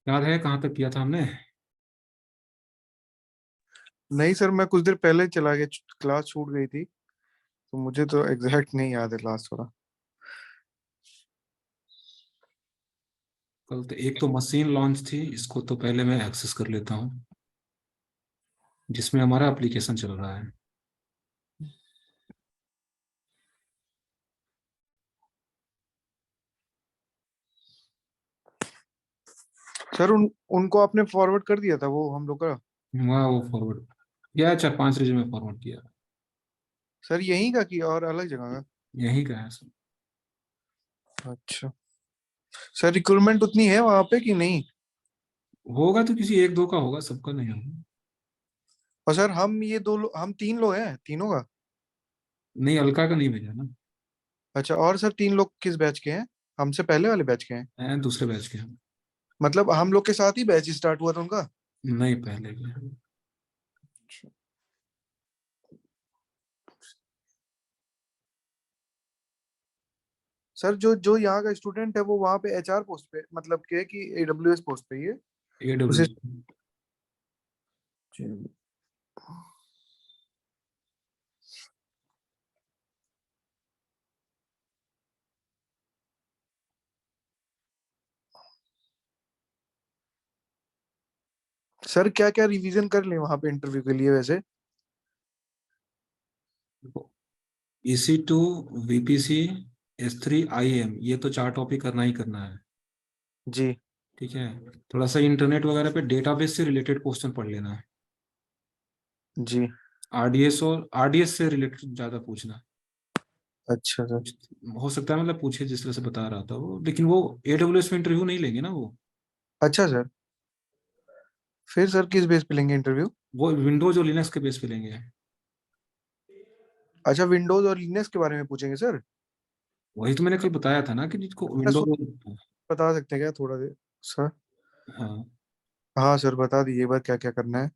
याद है कहाँ तक किया था हमने? नहीं सर, मैं कुछ देर पहले चला गया, क्लास छूट गई थी, तो मुझे तो एग्जैक्ट नहीं याद है लास्ट वाला। कल तो एक तो मशीन लॉन्च थी, इसको तो पहले मैं एक्सेस कर लेता हूँ, जिसमें हमारा एप्लीकेशन चल रहा है। सर उनको आपने फॉरवर्ड कर दिया था वो हम लोग का? वहाँ वो फॉरवर्ड किया, 4-5 रिज्यूमे फॉरवर्ड किया। सर यहीं का कि और अलग जगह यही का है सब। का? अच्छा। सर रिक्रूटमेंट उतनी है वहां पे कि नहीं? होगा तो किसी एक दो का होगा, सबका नहीं होगा। और सर हम ये हम 3 लोग हैं, तीनों का? नहीं, अलका का नहीं भेजा ना। अच्छा, और सर 3 लोग किस बैच के हैं? हमसे पहले वाले बैच के हैं? हैं दूसरे बैच के हम। मतलब हम लोग के साथ ही बैच स्टार्ट हुआ था उनका? नहीं, पहले के हैं। सर जो जो यहाँ का स्टूडेंट है वो वहाँ पे एचआर पोस्ट पे, मतलब के कि एडब्ल्यूएस पोस्ट पे ही है? AWS। उसे सर क्या क्या रिवीजन कर ले वहां पे इंटरव्यू के लिए वैसे? EC2, VPC, S3, IAM, ये तो 4 टॉपिक करना ही करना है। जी ठीक है। थोड़ा सा इंटरनेट वगैरह पे डेटाबेस से रिलेटेड क्वेश्चन पढ़ लेना है। जी। RDS से रिलेटेड ज्यादा पूछना। अच्छा सर। हो सकता है मतलब पूछे, जिस तरह से बता रहा था वो, लेकिन वो AWS में इंटरव्यू नहीं लेंगे ना वो। अच्छा सर, फिर सर किस बेस पे लेंगे इंटरव्यू? वो विंडोज और लिनक्स के बेस पे लेंगे। अच्छा, विंडोज और लिनक्स के बारे में पूछेंगे सर? वही तो मैंने कल बताया था ना कि जिसको मैं विंडोज। बता सकते हैं क्या थोड़ा देर सर? हाँ, हाँ सर, बता दीजिए एक बार क्या क्या करना है।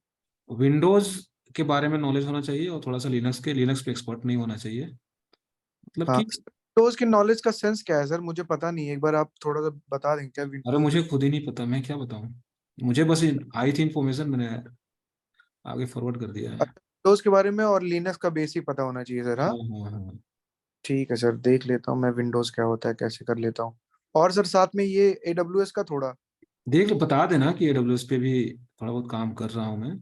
विंडोज के बारे में नॉलेज होना चाहिए, और थोड़ा सा लिनक्स पे एक्सपर्ट नहीं होना चाहिए। मतलब हाँ, कि विंडोज की नॉलेज का सेंस क्या है सर? मुझे पता नहीं है, एक बार आप थोड़ा सा बता देंगे क्या अरे, विंडोज? मुझे खुद ही नहीं पता, मैं क्या बताऊं। मुझे बस आई थी इन्फॉर्मेशन, मैंने आगे फॉरवर्ड कर दिया है। विंडोज के बारे में और लिनक्स का बेसिक पता होना चाहिए सर, हाँ? हाँ, हाँ, हाँ। ठीक है सर, देख लेता हूँ मैं विंडोज क्या होता है, कैसे कर लेता हूँ। और सर साथ में ये एडब्ल्यूएस का थोड़ा। देख लो, बता देना कि AWS पे भी थोड़ा बहुत काम कर रहा हूँ मैं।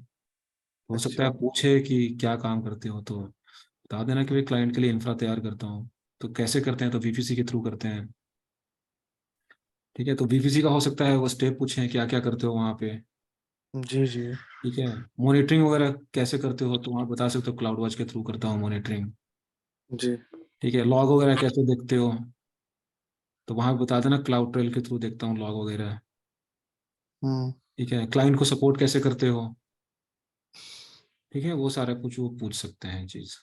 हो सकता अच्छा। है पूछे कि क्या काम करते हो, तो बता देना कि भाई क्लाइंट के लिए इंफ्रा तैयार करता हूँ। तो कैसे करते हैं, तो VPC के थ्रू करते हैं। ठीक है, तो VPC का हो सकता है वो स्टेप पूछें, क्या क्या करते हो वहाँ पे। जी जी। ठीक है। मॉनिटरिंग वगैरह कैसे करते हो, तो वहाँ बता सकते हो, क्लाउड वॉच के थ्रू करता हूँ मॉनिटरिंग। जी। ठीक है। लॉग वगैरह कैसे देखते हो, तो वहाँ बता देना, क्लाउड ट्रेल के थ्रू देखता हूँ लॉग वगैरह। हम्म। ठीक है। क्लाइंट को सपोर्ट कैसे करते हो। ठीक है, वो सारा कुछ वो पूछ सकते हैं चीज।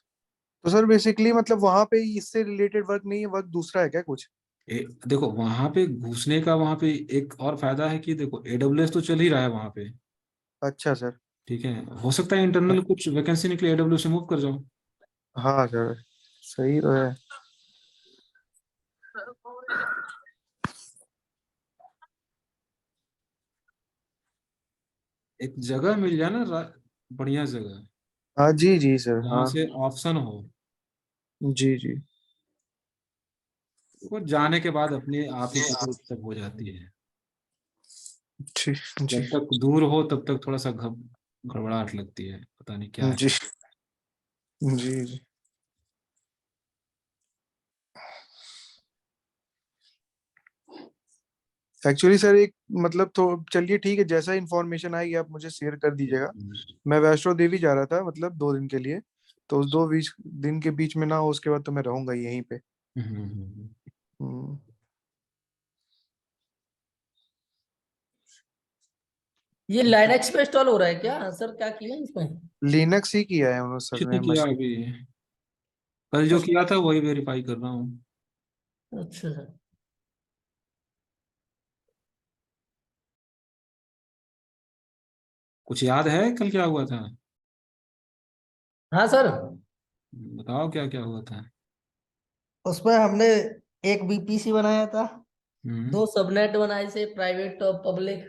तो सर बेसिकली मतलब वहां पे इससे रिलेटेड वर्क नहीं है, वर्क दूसरा है क्या कुछ? देखो, वहां पे घुसने का वहां पे एक और फायदा है कि देखो, AWS तो चल ही रहा है वहां पे। अच्छा सर। ठीक है। हो सकता है इंटरनल कुछ वैकेंसी निकले, AWS से मूव कर जाओ। हाँ सर, सही तो है। एक जगह मिल जाए ना, बढ़िया जगह, हाँ जी जी सर, जहाँ हाँ। से ऑप्शन हो। जी जी। वो जाने के बाद अपने आप ही चीजें सब हो जाती है। ठीक। जी जब तक दूर हो तब तक थोड़ा सा गड़बड़ाहट लगती है, पता नहीं क्या है। जी। जी जी। एक्चुअली सर एक मतलब तो चलिए ठीक है, जैसा इन्फॉर्मेशन आएगी आप मुझे शेयर कर दीजिएगा। मैं वैष्णो देवी जा रहा था, मतलब 2 दिन के लिए, तो उस 2 दिन के बीच में ना हो उसके बाद तो मैं रहूंगा यहीं पे। हम्म। ये लाइनक्स पे इंस्टॉल हो रहा है क्या सर? क्या किया है इसमें? लिनक्स ही किया है उन्होंने सर कुछ ने नहीं किया अभी, कल जो किया था वही वेरीफाई कर रहा हूँ। अच्छा सर। कुछ याद है कल क्या हुआ था? हाँ सर, बताओ क्या क्या हुआ था। उसमें हमने एक बीपीसी बनाया था, हम्म। 2 सबनेट बनाए थे, प्राइवेट और पब्लिक।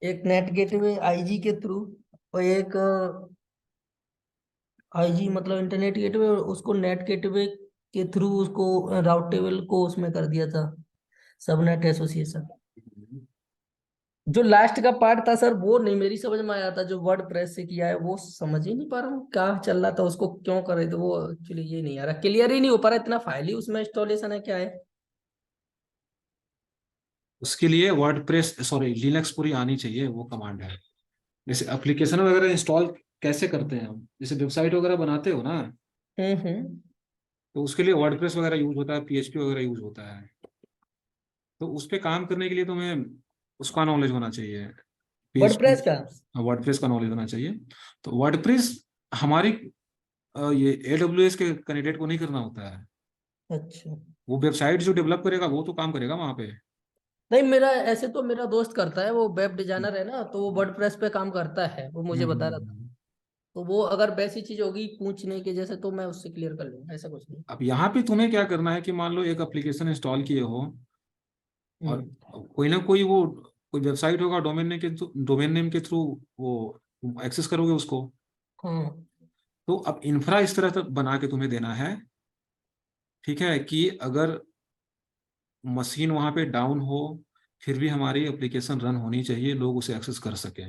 एक नेट गेटवे आईजी के थ्रू, और एक आईजी मतलब इंटरनेट गेटवे, और उसको नेट गेटवे के थ्रू उसको राउट टेबल को उसमें कर दिया था, सबनेट एसोसिएशन। जो लास्ट का पार्ट था सर वो नहीं मेरी समझ में आया था, जो वर्ड प्रेस से किया है वो समझ ही नहीं पा रहा हूँ क्या चल रहा था, उसको क्यों कर रहे थे वो एक्चुअली ये नहीं आ रहा, क्लियर ही नहीं हो पा रहा, इतना फाइल ही उसमें इंस्टॉलेशन है क्या है। उसके लिए वर्डप्रेस सॉरी लिनक्स पूरी आनी चाहिए, वो कमांड है। जैसे एप्लीकेशन वगैरह इंस्टॉल कैसे करते हैं हम, जैसे वेबसाइट वगैरह बनाते हो ना, हम्म। तो उसके लिए वर्डप्रेस वगैरह यूज होता है, पीएचपी वगैरह यूज होता है। तो उस पे काम करने के लिए तुम्हें उसका नॉलेज होना चाहिए, पीएचपी, वर्डप्रेस का। वर्डप्रेस का नॉलेज होना चाहिए। तो वर्डप्रेस हमारी ये एडब्ल्यूएस के कैंडिडेट को नहीं करना होता है। अच्छा। वो वेबसाइट जो डेवलप करेगा वो तो काम करेगा वहां पे। नहीं मेरा ऐसे तो मेरा दोस्त करता है, वो वेब डिजाइनर है ना, तो वो वर्डप्रेस पे काम करता है, वो मुझे बता रहा था। हम्म। तो वो अगर वैसी चीज होगी पूछने के जैसे तो मैं उससे क्लियर कर लूंगा, ऐसा कुछ नहीं। अब यहाँ पे तुम्हें क्या करना है कि मान लो एक एप्लीकेशन इंस्टॉल किए हो, और हम्म। कोई ना कोई वो कोई वेबसाइट होगा, डोमेन नेम के थ्रू वो एक्सेस करोगे उसको। हाँ। तो अब इंफ्रा इस तरह से बना के तुम्हें देना है, ठीक है, कि अगर मशीन वहां पे डाउन हो फिर भी हमारी एप्लीकेशन रन होनी चाहिए, लोग उसे एक्सेस कर सकें।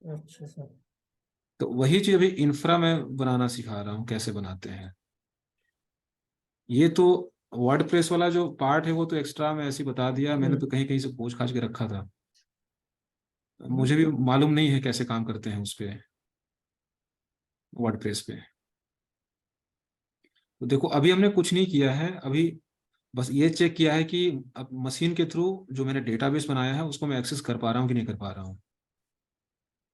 अच्छा सर। तो वही चीज अभी इंफ्रा में बनाना सिखा रहा हूँ, कैसे बनाते हैं। ये तो वर्डप्रेस वाला जो पार्ट है वो तो एक्स्ट्रा में ऐसे ही बता दिया, मैंने तो कहीं कहीं से पूछ खाछ के रखा था, मुझे भी मालूम नहीं है कैसे काम करते हैं उस पे, वर्डप्रेस पे। तो देखो अभी हमने कुछ नहीं किया है, अभी बस ये चेक किया है कि अब मशीन के थ्रू जो मैंने डेटाबेस बनाया है उसको मैं एक्सेस कर पा रहा हूँ कि नहीं कर पा रहा हूँ।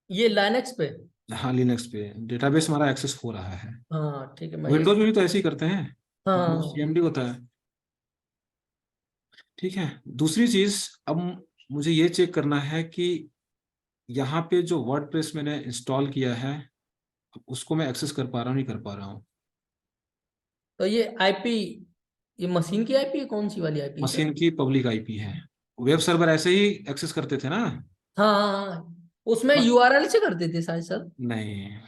ये लाइनक्स पे। हाँ, लिनक्स पे डेटाबेस हमारा एक्सेस हो रहा है। हाँ ठीक है, मैं ये विंडोज में भी तो ऐसे ही करते हैं, हाँ। सीएमडी होता है। ठीक है। दूसरी चीज, अब मुझे ये चेक करना है कि यहाँ पे जो वर्डप्रेस मैंने इंस्टॉल किया है उसको मैं एक्सेस कर पा रहा हूँ नहीं कर पा रहा हूँ। तो ये आईपी, ये मशीन की आईपी है, कौन सी वाली आईपी है सर? मशीन की पब्लिक आईपी है, वेब सर्वर ऐसे ही एक्सेस करते थे ना। हाँ हाँ हाँ, उसमें ब- यूआरएल से करते थे शायद सर। नहीं,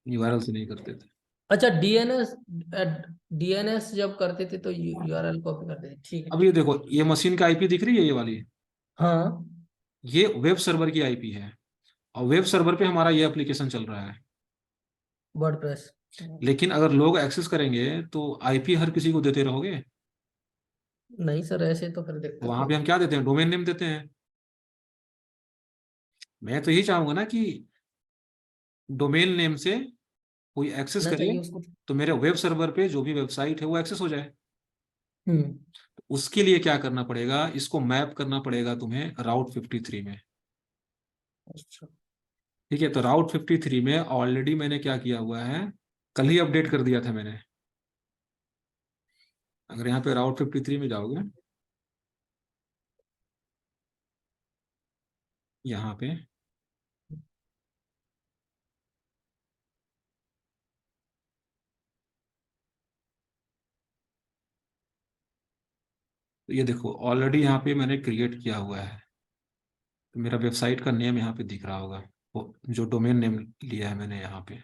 यूआरएल से नहीं करते थे। अच्छा डीएनएस, डीएनएस जब करते थे तो यूआरएल कॉपी करते थे, ठीक है अब ये ठीक। देखो, ये मशीन का आईपी दिख रही है ये वाली, हाँ। ये वेब सर्वर की आईपी है, और वेब सर्वर पे हमारा ये एप्लीकेशन चल रहा है। वर्डप्रेस। लेकिन अगर लोग एक्सेस करेंगे तो आईपी हर किसी को देते रहोगे, नहीं सर ऐसे तो फिर तो दिक्कत वहां हो। पे हम क्या देते हैं, डोमेन नेम देते हैं। मैं तो यही चाहूंगा ना कि डोमेन नेम से कोई एक्सेस ना करे चाहिए उसको। तो मेरे वेब सर्वर पे जो भी वेबसाइट है वो एक्सेस हो जाए। हम्म। उसके लिए क्या करना पड़ेगा, इसको मैप करना पड़ेगा तुम्हें राउट 53 में। अच्छा। ठीक है, तो राउट 53 में ऑलरेडी मैंने क्या किया हुआ है, कल ही अपडेट कर दिया था मैंने। अगर यहाँ पे राउट 53 में जाओगे, यहाँ पे तो ये देखो ऑलरेडी यहाँ पे मैंने क्रिएट किया हुआ है, तो मेरा वेबसाइट का नेम यहाँ पे दिख रहा होगा, वो जो डोमेन नेम लिया है मैंने यहाँ पे।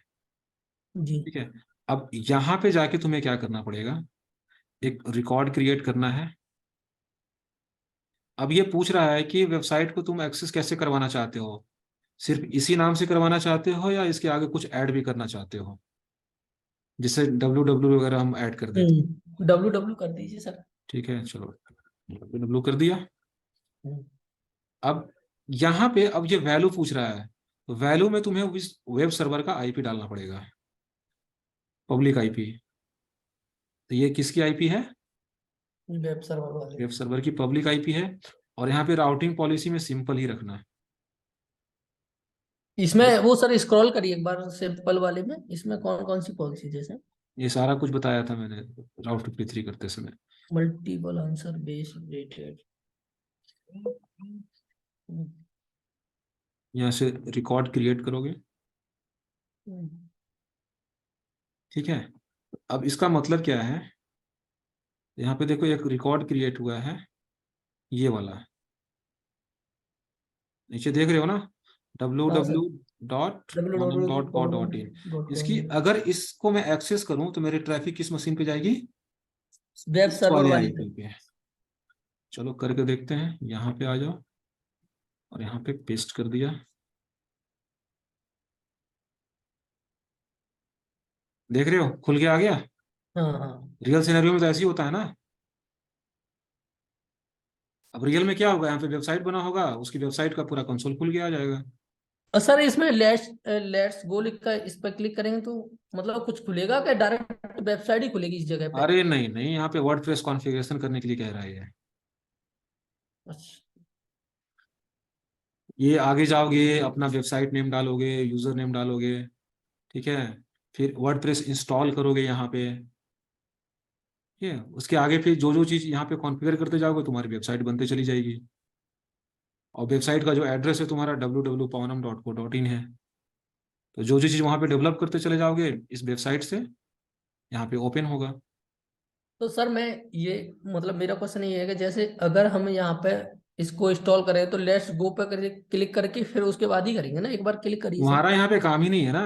जी। ठीक है। अब यहाँ पे जाके तुम्हें क्या करना पड़ेगा, एक रिकॉर्ड क्रिएट करना है। अब ये पूछ रहा है कि वेबसाइट को तुम एक्सेस कैसे करवाना चाहते हो, सिर्फ इसी नाम से करवाना चाहते हो या इसके आगे कुछ ऐड भी करना चाहते हो, जिससे www वगैरह हम ऐड कर देते हैं। डब्ल्यू डब्ल्यू कर दीजिए सर। ठीक है, चलो www कर दिया। हम्म। अब यहाँ पे अब ये वैल्यू पूछ रहा है, तो वैल्यू में तुम्हें इस वेब सर्वर का आईपी डालना पड़ेगा, पब्लिक आईपी। तो ये किसकी आईपी है, वेब सर्वर वाले। वेब सर्वर की पब्लिक आईपी है। और यहाँ पे राउटिंग पॉलिसी में सिंपल ही रखना है। इसमें वो सर स्क्रॉल करिए एक बार सिंपल वाले में, इसमें कौन कौन सी पॉलिसी जैसे? ये सारा कुछ बताया था मैंने राउट 53 करते समय। Multiple answer base rated. यहाँ से रिकॉर्ड क्रिएट करोगे। ठीक है। अब इसका मतलब क्या है, यहाँ पे देखो एक रिकॉर्ड क्रिएट हुआ है, ये वाला। नीचे देख रहे हो ना, हाँ सर, www.onam.co.in। इसकी www.onam.com अगर इसको मैं एक्सेस करूं तो मेरी ट्रैफिक किस मशीन पे जाएगी? वेब इस सर्वर वाले वाली आईपी पे। पे। चलो करके देखते हैं, यहाँ पे आ जाओ और यहाँ पे पेस्ट कर दिया। देख रहे हो खुल के आ गया। हाँ हाँ। रियल सिनेरियो में तो ऐसे ही होता है ना। अब रियल में क्या होगा, यहाँ पे वेबसाइट बना होगा, उसकी वेबसाइट का पूरा कंसोल खुल के आ जाएगा। और सर इसमें लेट्स गो लिख कर इस पर क्लिक करेंगे तो मतलब कुछ खुलेगा क्या, डायरेक्ट वेबसाइट ही खुलेगी इस जगह पे? अरे नहीं नहीं, यहाँ पे वर्डप्रेस कॉन्फ़िगरेशन करने के लिए कह रहा है ये। अच्छा। ये आगे जाओगे, अपना वेबसाइट नेम डालोगे, यूजर नेम डालोगे, ठीक है, फिर वर्डप्रेस इंस्टॉल करोगे यहाँ पे। ठीक है, उसके आगे फिर जो जो चीज़ यहाँ पे कॉन्फ़िगर करते जाओगे तुम्हारी वेबसाइट बनते चली जाएगी। और वेबसाइट का जो एड्रेस है तुम्हारा www.pawanam.co.in है। तो जो जो चीज़ वहाँ पे डेवलप करते चले जाओगे इस वेबसाइट से, यहाँ पे ओपन होगा। तो सर मैं ये मतलब मेरा क्वेश्चन ये है कि जैसे अगर हम यहाँ पे इसको इंस्टॉल करें तो लेट्स गो पे क्लिक करके फिर उसके बाद ही करेंगे ना, एक बार क्लिक करिए सर। तुम्हारा यहाँ पे काम ही नहीं है ना।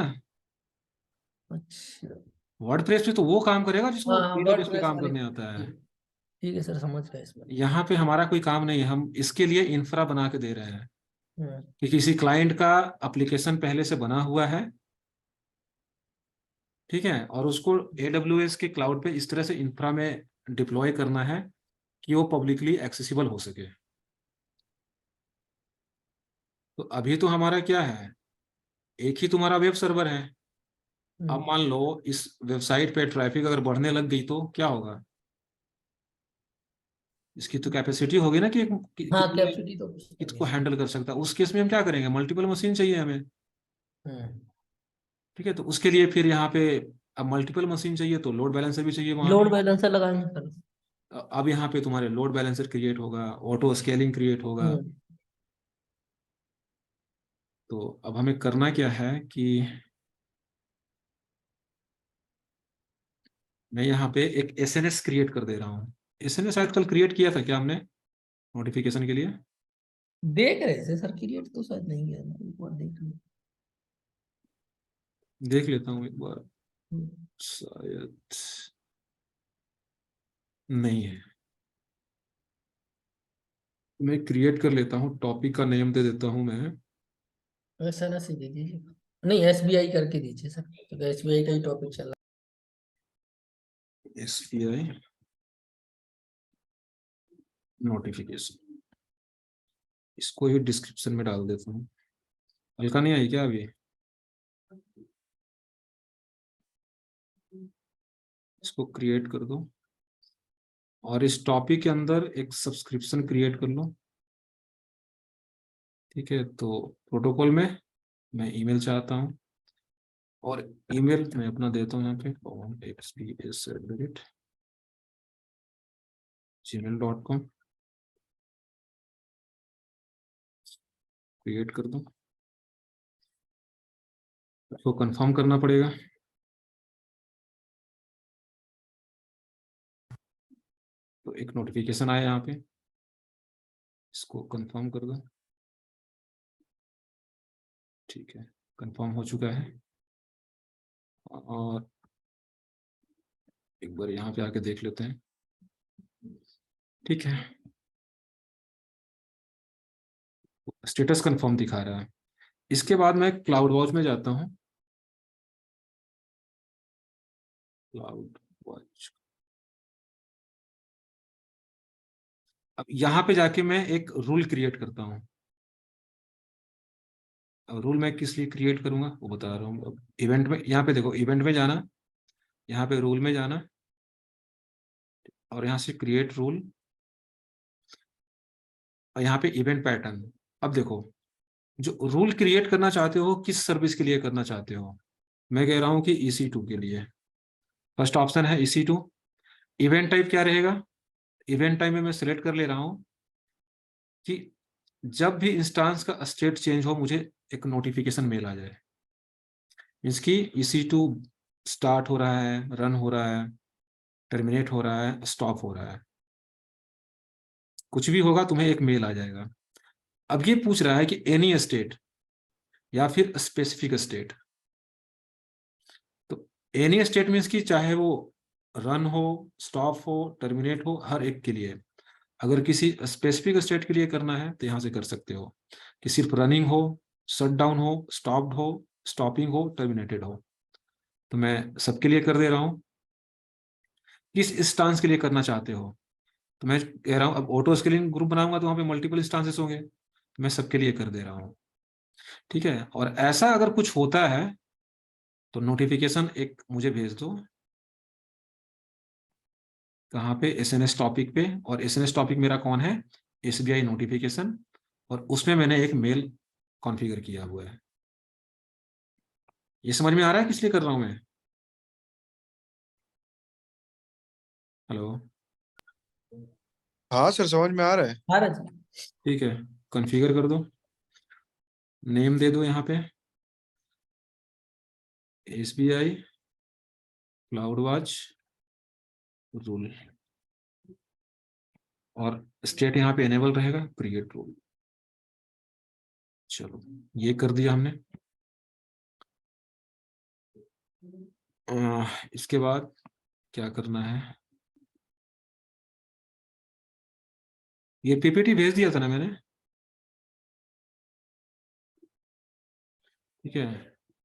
अच्छा। वर्डप्रेस पे तो वो काम करेगा जिसको हाँ डेटाबेस पे वर्डप्रेस काम वाले। करने आता है। ठीक है सर, समझ गए इस बारे यहाँ पे हमारा कोई काम नहीं है, हम इसके लिए इंफ्रा बना के दे रहे हैं में। कि किसी क्लाइंट का एप्लीकेशन पहले से बना हुआ है, ठीक है, और उसको AWS के क्लाउड पे इस तरह से इंफ्रा में डिप्लॉय करना है कि वो पब्लिकली एक्सेसिबल हो सके। तो अभी तो हमारा क्या है, एक ही तुम्हारा वेब सर्वर है। अब मान लो इस वेबसाइट पे ट्रैफिक अगर बढ़ने लग गई तो क्या होगा? इसकी तो कैपेसिटी होगी ना कि हाँ कितने कैपेसिटी तो किसको हैंडल कर सकता है। उस केस में हम क्या करेंगे, मल्टीपल मशीन चाहिए हमें। ठीक है, तो उसके लिए फिर यहाँ पे अब मल्टीपल मशीन चाहिए तो लोड बैलेंसर भी चाहिए वहां लोड पे। बैलेंसर लगाएंगे सर। अब यहाँ पे तुम्हारे लोड बैलेंसर क्रिएट होगा, ऑटो स्केलिंग क्रिएट होगा। हम्म। तो अब हमें करना क्या है कि मैं यहाँ पे एक SNS क्रिएट कर दे रहा हूँ। SNS शायद कल क्रिएट किया था क्या हमने नोटिफिकेशन के लिए? देख रहे थे सर, क्रिएट तो शायद नहीं है ना, एक बार देख लो। देख लेता हूँ एक बार, हम्म। शायद नहीं है। मैं क्रिएट कर लेता हूँ, टॉपिक का नेम दे देता हूँ मैं। ऐसा ना दे दीजिए, नहीं SBI करके दीजिए सर, क्योंकि SBI का ही टॉपिक चल रहा SBI नोटिफिकेशन, इसको ही डिस्क्रिप्शन में डाल देता हूँ। हल्का नहीं आई क्या अभी? इसको क्रिएट कर दो और इस टॉपिक के अंदर एक सब्सक्रिप्शन क्रिएट कर लो। ठीक है, तो प्रोटोकॉल में मैं ईमेल चाहता हूँ और ईमेल मैं अपना देता हूँ यहाँ पे pawanxps@gmail.com। क्रिएट कर दो, उसको कंफर्म करना पड़ेगा। तो एक नोटिफिकेशन आया यहाँ पे, इसको कंफर्म कर दो। ठीक है, कंफर्म हो चुका है। और एक बार यहाँ पे आके देख लेते हैं। ठीक है, स्टेटस कंफर्म दिखा रहा है। इसके बाद मैं क्लाउड वॉच में जाता हूँ। क्लाउड वॉच, अब यहाँ पे जाके मैं एक रूल क्रिएट करता हूँ। अब रूल मैं किस लिए क्रिएट करूंगा वो बता रहा हूँ। अब इवेंट में, यहाँ पे देखो, इवेंट में जाना, यहाँ पे रूल में जाना और यहाँ से क्रिएट रूल और यहाँ पे इवेंट पैटर्न। अब देखो, जो रूल क्रिएट करना चाहते हो किस सर्विस के लिए करना चाहते हो? मैं कह रहा हूँ कि EC2 के लिए। फर्स्ट ऑप्शन है EC2। इवेंट टाइप क्या रहेगा? इवेंट टाइप में मैं सिलेक्ट कर ले रहा हूँ कि जब भी इंस्टांस का स्टेट चेंज हो मुझे एक नोटिफिकेशन मेल आ जाए। इसकी EC2 स्टार्ट हो रहा है, रन हो रहा है, टर्मिनेट हो रहा है, स्टॉप हो रहा है, कुछ भी होगा तुम्हें एक मेल आ जाएगा। अब ये पूछ रहा है कि एनी स्टेट या फिर स्पेसिफिक स्टेट। तो एनी स्टेट मीन्स कि चाहे वो रन हो, स्टॉप हो, टर्मिनेट हो, हर एक के लिए। अगर किसी स्पेसिफिक स्टेट के लिए करना है तो यहाँ से कर सकते हो कि सिर्फ रनिंग हो, शट डाउन हो, स्टॉप्ड हो, स्टॉपिंग हो, टर्मिनेटेड हो। तो मैं सबके लिए कर दे रहा हूँ। किस इंस्टांस के लिए करना चाहते हो? तो मैं कह रहा हूँ अब ऑटो स्केलिंग ग्रुप बनाऊंगा तो वहां पे मल्टीपल इंस्टांसेस होंगे, तो मैं सबके लिए कर दे रहा हूँ। ठीक है, और ऐसा अगर कुछ होता है तो नोटिफिकेशन एक मुझे भेज दो। कहाँ पे? एसएनएस टॉपिक पे। और एसएनएस टॉपिक मेरा कौन है? SBI notification. और उसमें मैंने एक मेल कॉन्फ़िगर किया हुआ है। ये समझ में आ रहा है किस लिए कर रहा हूं मैं? हेलो? हाँ सर, समझ में आ रहा है। महाराज जी। ठीक है, कॉन्फ़िगर कर दो, नेम दे दो यहाँ पे एसबीआई क्लाउड वॉच रूल, और स्टेट यहाँ पे एनेबल रहेगा क्रिएट रूल। चलो, ये कर दिया हमने। इसके बाद क्या करना है? ये पीपीटी भेज दिया था ना मैंने? ठीक है।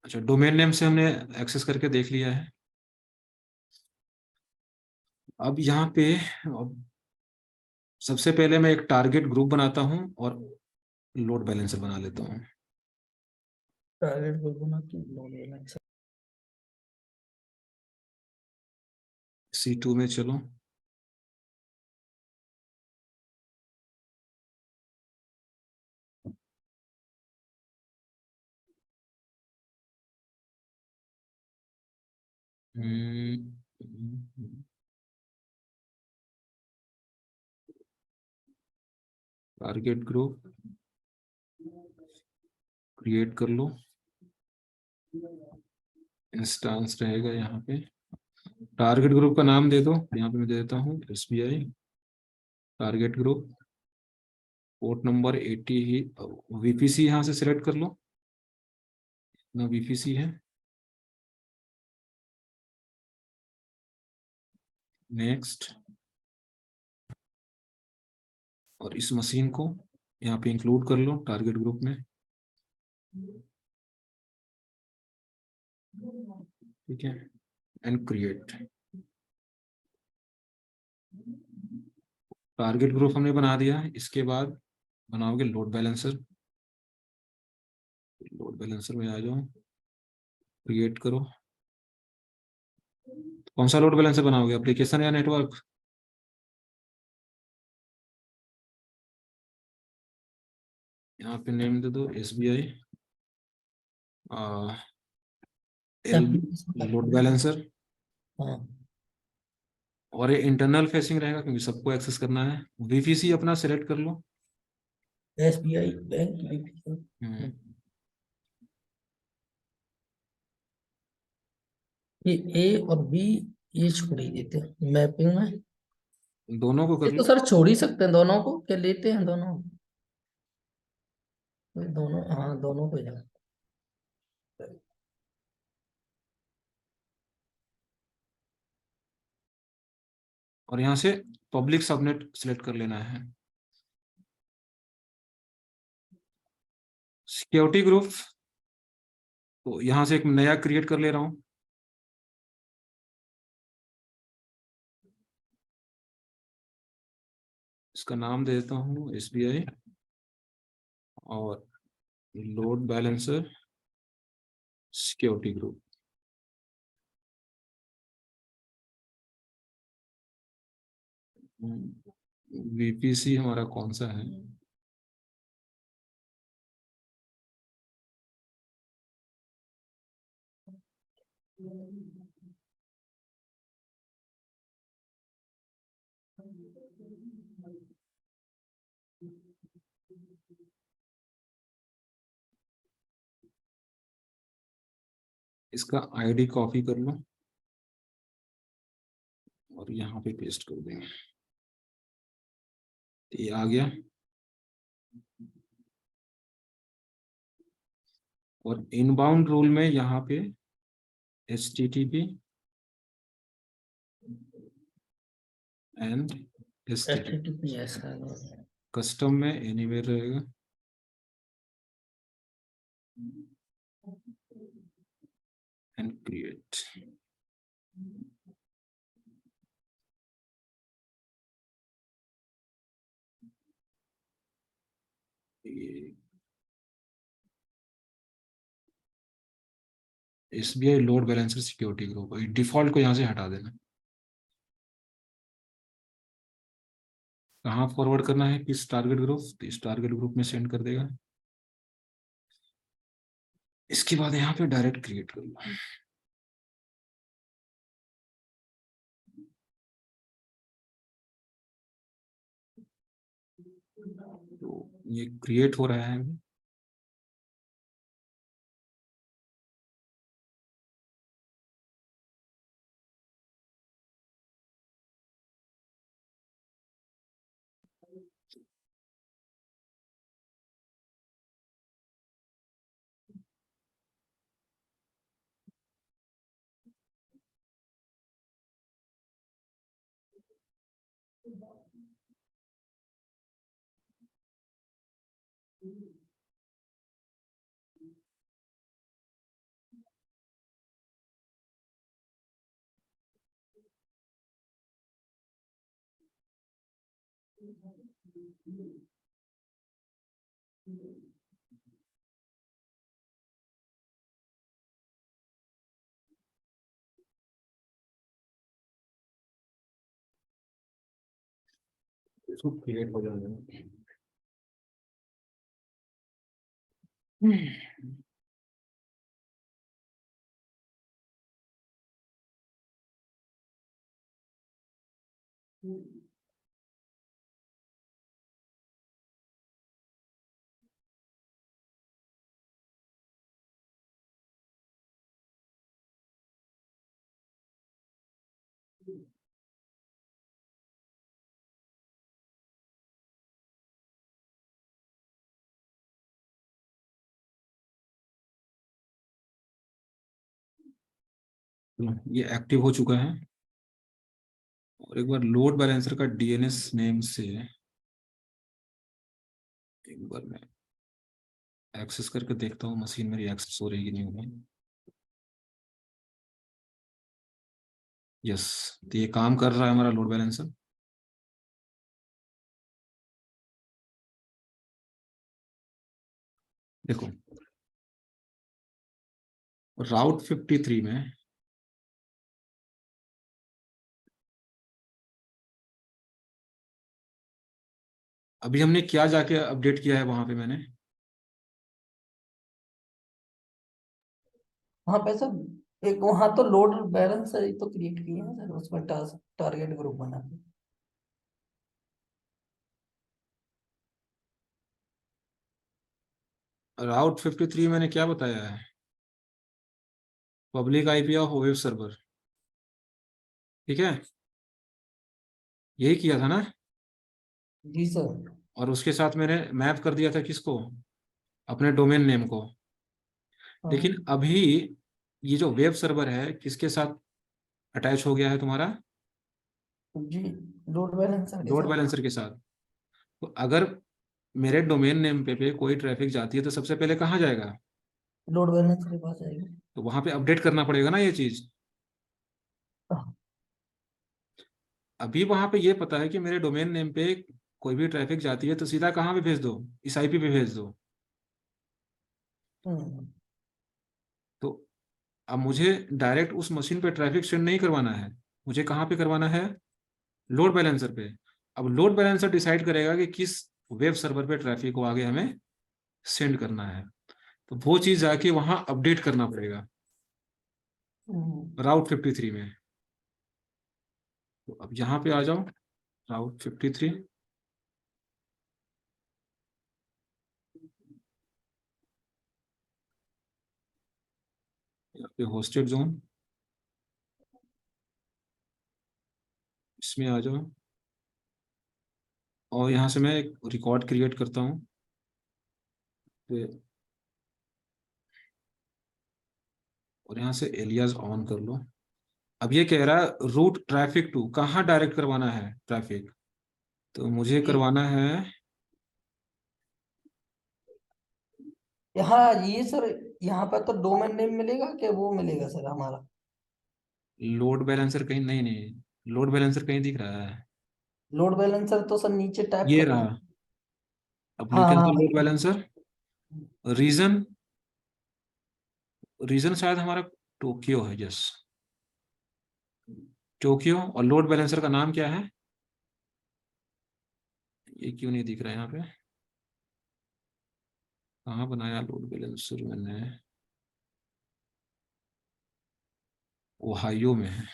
अच्छा, डोमेन नेम से हमने एक्सेस करके देख लिया है। अब यहाँ पे अब सबसे पहले मैं एक टारगेट ग्रुप बनाता हूँ और लोड बैलेंसर बना लेता हूँ। टारगेट ग्रुप बना के लोड बैलेंस। C2 में चलो। टारगेट ग्रुप क्रिएट कर लो। इंस्टांस रहेगा यहाँ पे। टारगेट ग्रुप का नाम दे दो, यहाँ पे मैं दे देता हूँ SBI target group. Port number 80 ही। वीपीसी यहाँ से सिलेक्ट कर लो, ना वीपीसी है। नेक्स्ट। और इस मशीन को यहाँ पे इंक्लूड कर लो टारगेट ग्रुप में। ठीक है, एंड क्रिएट। टारगेट ग्रुप हमने बना दिया। इसके बाद बनाओगे लोड बैलेंसर। लोड बैलेंसर में आ जाओ, क्रिएट करो। कौन सा लोड बैलेंसर बनाओगे, एप्लीकेशन या नेटवर्क? यहाँ पे नेम दे दो एसबीआई एल एप्लीकेशन का लोड बैलेंसर। हाँ और ये इंटरनल फेसिंग रहेगा क्योंकि सबको एक्सेस करना है। वीपीसी अपना सेलेक्ट कर लो। एसबीआई बैंक हम्म, ये ए और बी ये छोड़ ही देते हैं मैपिंग में। दोनों को ये कर तो लो। सर छोड़ ही सकते हैं दोनों को, क्या लेते हैं दोनों? तो दोनों, हाँ दोनों को जाना। और यहाँ से पब्लिक सबनेट सिलेक्ट कर लेना है। सिक्योरिटी ग्रुप तो यहाँ से एक नया क्रिएट कर ले रहा हूँ। इसका नाम दे देता हूँ एसबीआई और load balancer security group. VPC हमारा कौन सा है? इसका आईडी कॉपी कर लो और यहाँ पे पेस्ट कर देंगे। ये आ गया। और इनबाउंड रूल में यहाँ पे HTTP एंड HTTP, HTTPS है। कस्टम में एनीवेयर रहेगा, and create. SBI load balancer security group, default को यहाँ से हटा देना। कहाँ फॉरवर्ड करना है, किस टारगेट ग्रुप, तो इस टारगेट ग्रुप में सेंड कर देगा। इसके बाद यहाँ पे डायरेक्ट क्रिएट कर लो। तो ये क्रिएट हो रहा है अभी। इसको क्रिएट हो जाएगा। ये एक्टिव हो चुका है। और एक बार लोड बैलेंसर का DNS नेम से एक बार मैं एक्सेस करके देखता हूँ मशीन मेरी एक्सेस हो रही है कि नहीं हो रही। यस, तो ये काम कर रहा है हमारा लोड बैलेंसर। देखो राउट 53 में अभी हमने क्या जाके अपडेट किया है वहां पे मैंने, हाँ पे सर एक वहां तो लोड बैलेंस ही तो क्रिएट किए हैं सर, उसमें टारगेट ग्रुप बना के। राउट 53 मैंने क्या बताया है, public IP of web server, ठीक है, यही किया था ना। जी सर। और उसके साथ मैंने मैप कर दिया था किसको, अपने डोमेन नेम को। हाँ लेकिन अभी ये जो वेब सर्वर है किसके साथ अटैच हो गया है तुम्हारा, जी, लोड बैलेंसर के लोड साथ। बैलेंसर के साथ। तो अगर मेरे डोमेन नेम पे कोई ट्रैफिक जाती है तो सबसे पहले कहाँ जाएगा, लोड बैलेंसर के पास आएगी। तो वहां पे अपडेट करना पड़ेगा ना ये चीज। हाँ। अभी वहां पे ये पता है कि मेरे डोमेन नेम पे कोई भी ट्रैफिक जाती है तो सीधा कहाँ पे भेज दो, इस IP पे भेज दो। हम्म। तो अब मुझे डायरेक्ट उस मशीन पे ट्रैफिक सेंड नहीं करवाना है, मुझे कहाँ पे करवाना है, लोड बैलेंसर पे। अब लोड बैलेंसर डिसाइड करेगा कि किस वेब सर्वर पे ट्रैफिक को आगे हमें सेंड करना है, तो वो चीज जाके वहां अपडेट करना पड़ेगा राउट 53 में। तो अब यहाँ पे आ जाओ, राउट 53, यहाँ पे होस्टेड जोन, इसमें आ जाओ। और यहाँ से मैं एक रिकॉर्ड क्रिएट करता हूँ। तो और यहाँ से एलियास ऑन कर लो। अब ये कह रहा है रूट ट्रैफिक टू, कहाँ डायरेक्ट करवाना है ट्रैफिक, तो मुझे करवाना है यहाँ ये सर, यहाँ पर तो डोमेन नेम मिलेगा क्या, वो मिलेगा सर हमारा? लोड बैलेंसर कहीं, नहीं नहीं, लोड बैलेंसर कहीं दिख रहा है, लोड बैलेंसर तो सर नीचे टैप ये करो। रहा हाँ हाँ application load balancer. Region, region शायद हमारा टोक्यो है, यस टोक्यो। और लोड बैलेंसर का नाम क्या है, ये क्यों नहीं दिख रहा है यहाँ पे, कहाँ बनाया लोड बैलेंसर मैंने, ओहायो में है।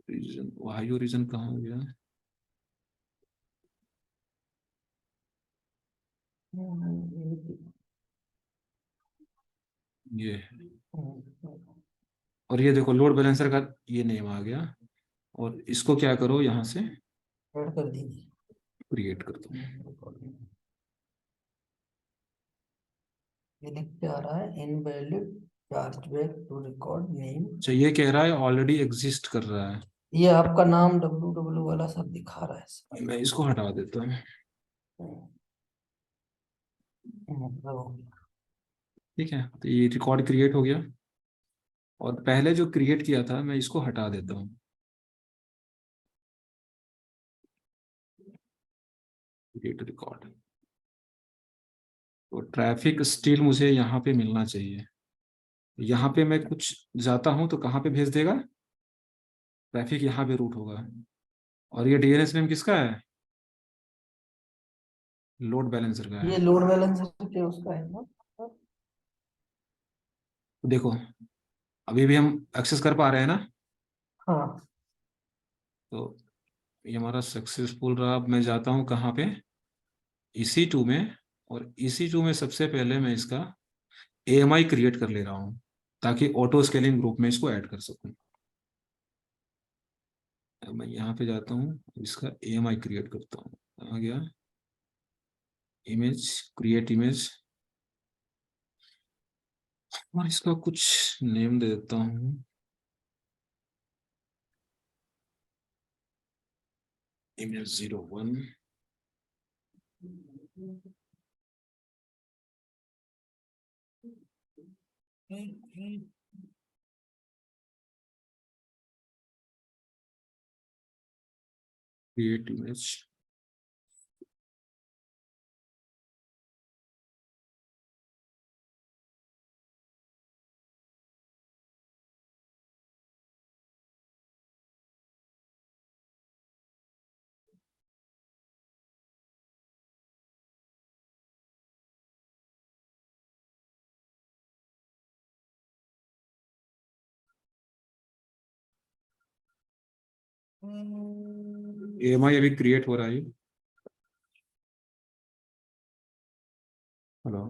रीजन, ओहायो रीजन कहाँ हो गया, ये है। और ये देखो लोड बैलेंसर का ये नेम आ गया, और इसको क्या करो यहाँ से ऐड कर दीजिए। क्रिएट कर दो। ये लिख के आ रहा है invalid chargeback to record name. अच्छा ये कह रहा है ऑलरेडी एग्जिस्ट कर रहा है, ये आपका नाम www वाला सब दिखा रहा है सर। मैं इसको हटा देता हूँ। मतलब हो गया। ठीक है, तो ये रिकॉर्ड क्रिएट हो गया, और पहले जो क्रिएट किया था मैं इसको हटा देता हूँ, क्रिएट रिकॉर्ड। तो ट्रैफिक स्टिल मुझे यहाँ पे मिलना चाहिए, यहाँ पे मैं कुछ जाता हूँ तो कहाँ पे भेज देगा, ट्रैफिक यहाँ पे रूट होगा। और ये डीएनएस नेम किसका है, लोड बैलेंसर का ये है। लोड बैलेंसर के उसका है ना? तो देखो अभी भी हम एक्सेस कर पा रहे हैं ना, हाँ तो ये हमारा सक्सेसफुल रहा। अब मैं जाता हूँ कहाँ पे, EC2 में, और EC2 में सबसे पहले मैं इसका AMI क्रिएट कर ले रहा हूँ, ताकि ऑटो स्केलिंग ग्रुप में इसको ऐड कर सकूँ। अब मैं यहाँ पे जाता हूँ, इसका AMI क्रिएट करता हूँ, आ गया इमेज, क्रिएट इमेज, और इसका कुछ नेम दे देता हूँ, इमेज 01। क्रिएट इमेज, AMI अभी क्रिएट हो रहा है। हेलो,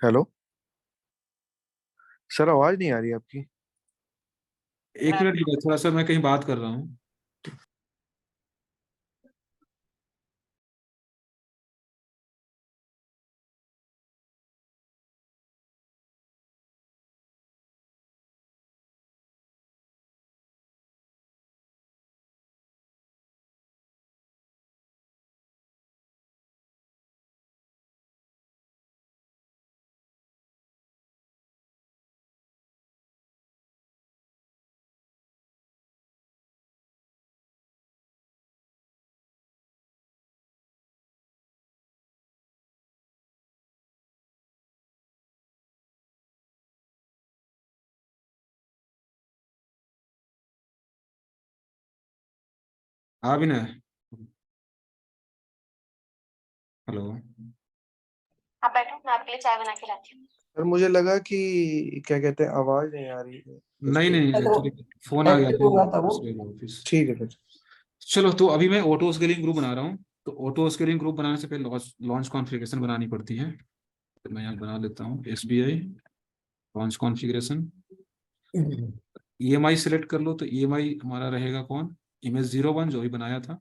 हेलो सर, आवाज नहीं आ रही आपकी। एक मिनट रुको, थोड़ा सा मैं कहीं बात कर रहा हूँ। हाँ विनय, हेलो। आप बैठो, मैं आपके लिए चाय बना के लाती हूँ। सर मुझे लगा कि क्या कहते हैं, आवाज नहीं आ रही है नहीं इसलिए। नहीं, तो एक्चुअली फोन आ गया एक्टिव था हो रहा था वो। दूसरे ऑफिस। ठीक है सर। चलो, तो अभी मैं ऑटो स्केलिंग ग्रुप बना रहा हूँ। तो ऑटो स्केलिंग ग्रुप बनाने से पहले लॉन्च कॉन्फ़िगरेशन बनानी पड़ती है। तो मैं यहाँ बना लेता हूँ SBI launch configuration. EMI select कर लो, तो EMI हमारा रहेगा कौन, Image01 जो भी बनाया था।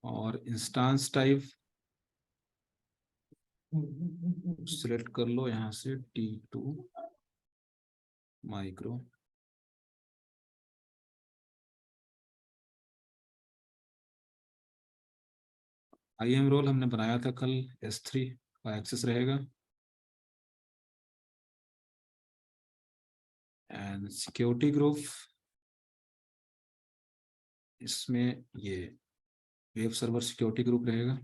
और इंस्टांस टाइप सिलेक्ट कर लो यहाँ से, T2 माइक्रो। IAM रोल हमने बनाया था कल, S3 का एक्सेस रहेगा। एंड सिक्योरिटी ग्रुप, इसमें ये वेब सर्वर सिक्योरिटी ग्रुप रहेगा।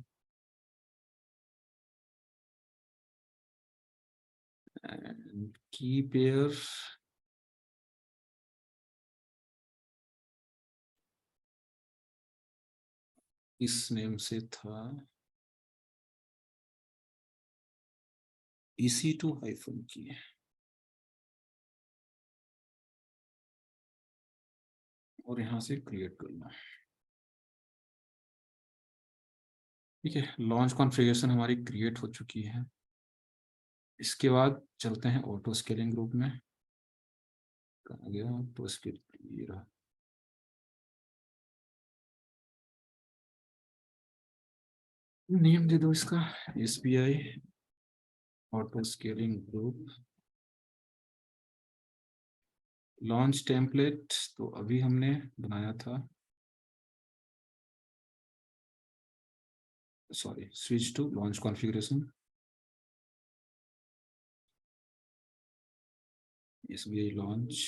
एंड की पेयर, इस नेम से था EC2 हाइफन की। और यहाँ से क्रिएट करना। ठीक है, लॉन्च कॉन्फ़िगरेशन हमारी क्रिएट हो चुकी है। इसके बाद चलते हैं ऑटो स्केलिंग ग्रुप में। कहाँ गया ऑटो स्केल, ये रहा। नेम दे दो इसका, SBI auto scaling group. Launch template तो अभी हमने बनाया था, sorry, switch to launch configuration. SBI launch,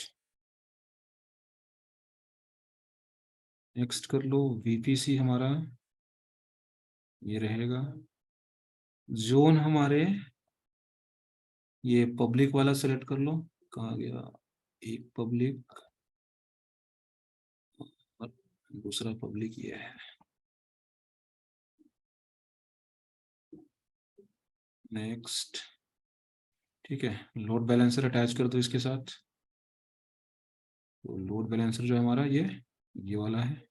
next कर लो। VPC हमारा ये रहेगा। जोन हमारे ये पब्लिक वाला सेलेक्ट कर लो। कहाँ गया, एक पब्लिक और दूसरा पब्लिक ये है। नेक्स्ट, ठीक है, लोड बैलेंसर अटैच कर दो इसके साथ। तो लोड बैलेंसर जो है हमारा ये वाला है।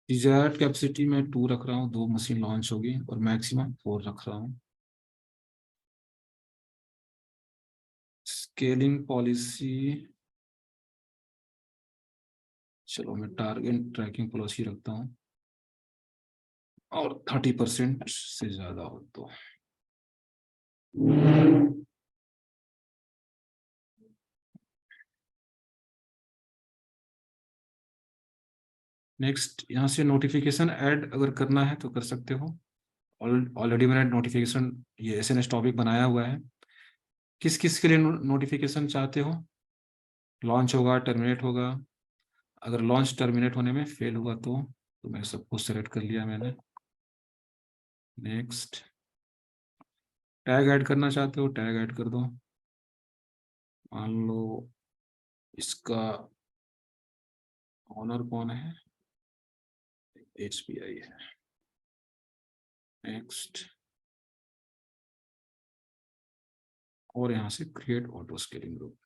डिजायर्ड कैपेसिटी में 2 रख रहा हूँ, 2 मशीन लॉन्च होगी, और मैक्सिमम 4 रख रहा हूँ। स्केलिंग पॉलिसी, चलो मैं टारगेट ट्रैकिंग पॉलिसी रखता हूँ, और 30% से ज्यादा हो तो। नेक्स्ट, यहाँ से नोटिफिकेशन ऐड अगर करना है तो कर सकते हो। ऑलरेडी मैंने नोटिफिकेशन ये SNS टॉपिक बनाया हुआ है। किस किस के लिए नोटिफिकेशन चाहते हो, लॉन्च होगा, टर्मिनेट होगा। अगर लॉन्च टर्मिनेट होने में फेल हुआ तो मैं सब कुछ सेलेक्ट कर लिया मैंने। नेक्स्ट, टैग ऐड करना चाहते हो, टैग ऐड कर दो। मान लो इसका ऑनर कौन है, SBI है। नेक्स्ट, और यहाँ से क्रिएट ऑटो स्केलिंग ग्रुप।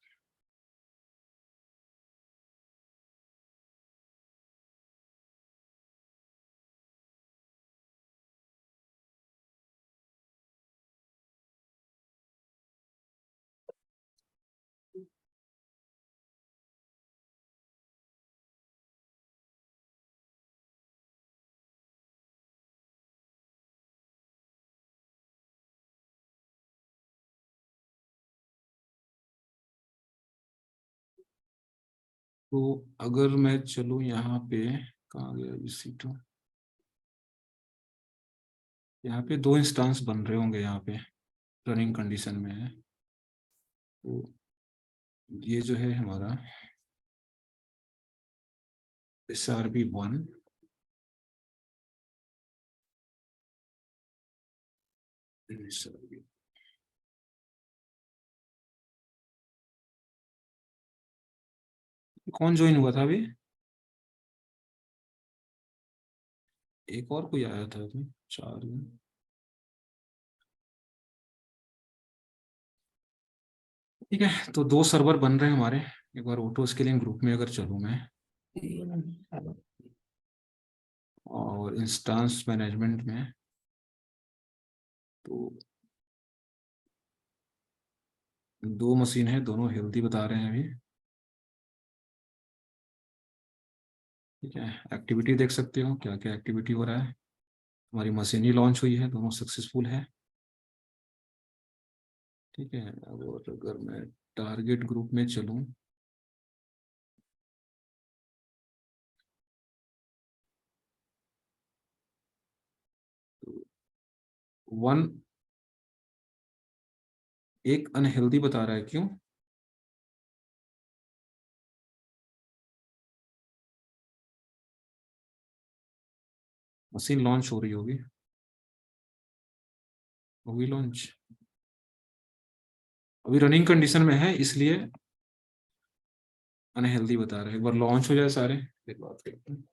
तो अगर मैं चलूँ यहाँ पे, कहाँ गया EC2, यहाँ पे 2 इंस्टांस बन रहे होंगे, यहाँ पे रनिंग कंडीशन में है। तो ये जो है हमारा SRB1, कौन ज्वाइन हुआ था अभी? एक और कोई आया था अभी, 4 में। ठीक है, तो 2 सर्वर बन रहे हैं हमारे। एक बार ऑटो स्केलिंग ग्रुप में अगर चलूँ मैं, और इंस्टांस मैनेजमेंट में, तो 2 मशीन है, दोनों हेल्दी बता रहे हैं अभी। ठीक है, एक्टिविटी देख सकते हो क्या क्या एक्टिविटी हो रहा है। हमारी मशीन ही लॉन्च हुई है, दोनों सक्सेसफुल है। ठीक है, और अगर मैं टारगेट ग्रुप में चलूँ, तो 1 एक अनहेल्दी बता रहा है, क्यों? मशीन लॉन्च हो रही होगी, होगी लॉन्च, अभी रनिंग कंडीशन में है, इसलिए अनहेल्दी बता रहे हैं। एक बार लॉन्च हो जाए सारे, फिर बात करते हैं।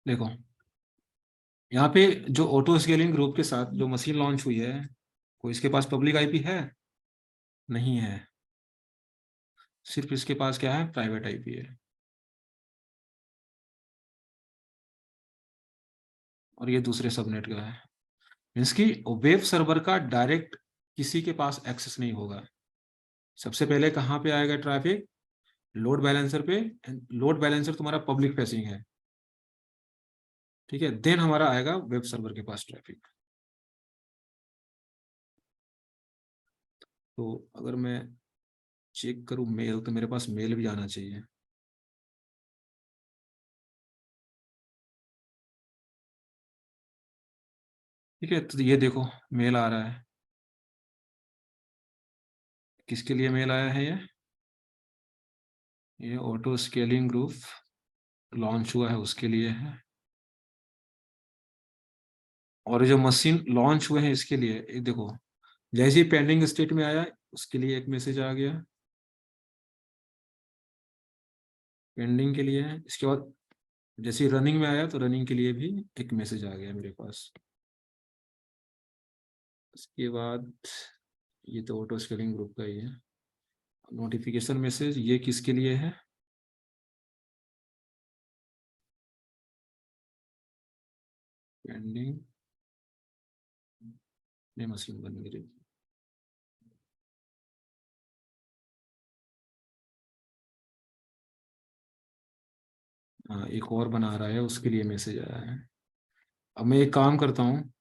देखो, यहाँ पे जो ऑटो स्केलिंग ग्रुप के साथ जो मशीन लॉन्च हुई है, कोई इसके पास पब्लिक आईपी है? नहीं है, सिर्फ इसके पास क्या है, प्राइवेट आईपी है। और ये दूसरे सबनेट का है, मीन्स कि वेब सर्वर का डायरेक्ट किसी के पास एक्सेस नहीं होगा। सबसे पहले कहाँ पे आएगा ट्रैफिक? लोड बैलेंसर पे। लोड बैलेंसर तुम्हारा पब्लिक फेसिंग है, ठीक है, देन हमारा आएगा वेब सर्वर के पास ट्रैफिक। तो अगर मैं चेक करूं मेल, तो मेरे पास मेल भी आना चाहिए। ठीक है, तो ये देखो मेल आ रहा है। किसके लिए मेल आया है? ये ऑटो स्केलिंग ग्रुप लॉन्च हुआ है उसके लिए है, और जो मशीन लॉन्च हुए हैं इसके लिए। एक देखो, जैसे ही पेंडिंग स्टेट में आया उसके लिए एक मैसेज आ गया, पेंडिंग के लिए है। इसके बाद जैसे ही रनिंग में आया तो रनिंग के लिए भी एक मैसेज आ गया मेरे पास। उसके बाद ये तो ऑटो स्केलिंग ग्रुप का ही है। नोटिफिकेशन मैसेज ये किसके लिए है? पेंडिंग, ये मशीन बन गई। हाँ, एक और बना रहा है, उसके लिए मैसेज आया है। अब मैं एक काम करता हूँ,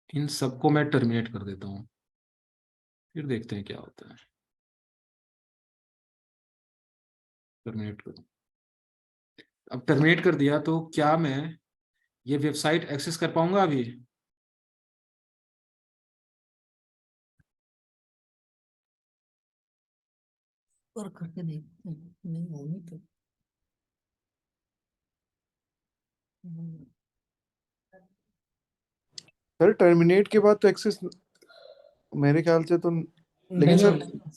इन सबको मैं टर्मिनेट कर देता हूँ। फिर देखते हैं क्या होता है। टर्मिनेट कर, अब टर्मिनेट कर दिया तो क्या मैं ये वेबसाइट एक्सेस कर पाऊंगा अभी? और करके देखते हैं, नहीं होगी तो सर टर्मिनेट के बाद तो एक्सेस मेरे ख्याल से तो, लेकिन नहीं सर होगा।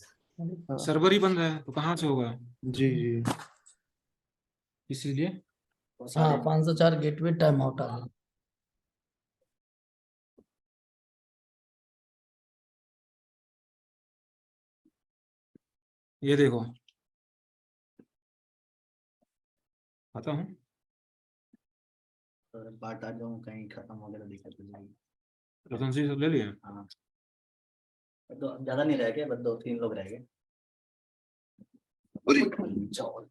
हाँ, सर्वर ही बंद है तो कहाँ से होगा? जी जी इसीलिए हाँ 504 गेटवे टाइम आउट आ गया। ये देखो, आता हूँ। पार्ट आ जाऊँ कहीं खत्म हो गया तो दिक्कत हो जाएगी। रतन सिंह सब ले लिए? हाँ तो अब ज्यादा नहीं रह गए, बस 2-3 लोग रह गए। चावल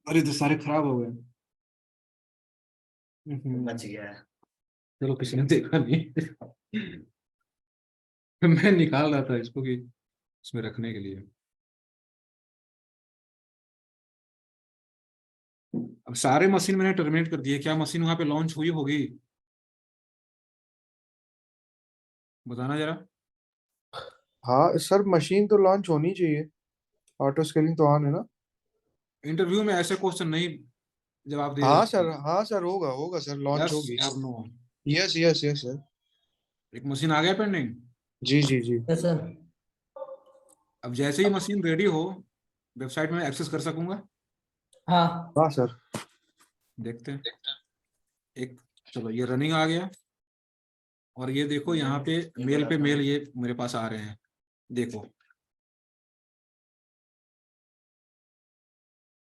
अरे तो सारे खराब हो गए। बच गया है। चलो किसी ने देखा नहीं। मैं निकाल रहा था इसको कि इसमें रखने के लिए। अब सारे मशीन मैंने टर्मिनेट कर दिए, क्या मशीन वहां पे लॉन्च हुई होगी? बताना जरा। हाँ सर, मशीन तो लॉन्च होनी चाहिए, ऑटो स्केलिंग तो ऑन है ना। इंटरव्यू में ऐसे क्वेश्चन नहीं जवाब दिए हाँ जाते। सर, हाँ सर, होगा होगा सर, लॉन्च यस होगी। और no. Yes yes yes sir. एक मशीन आ गया पेंडिंग। जी जी जी। सर अब जैसे ही मशीन रेडी हो वेबसाइट में एक्सेस कर सकूंगा। हाँ हाँ सर। देखते हैं। एक, चलो ये रनिंग आ गया और ये देखो यहाँ पे मेल ये मेरे पास आ रहे हैं। देखो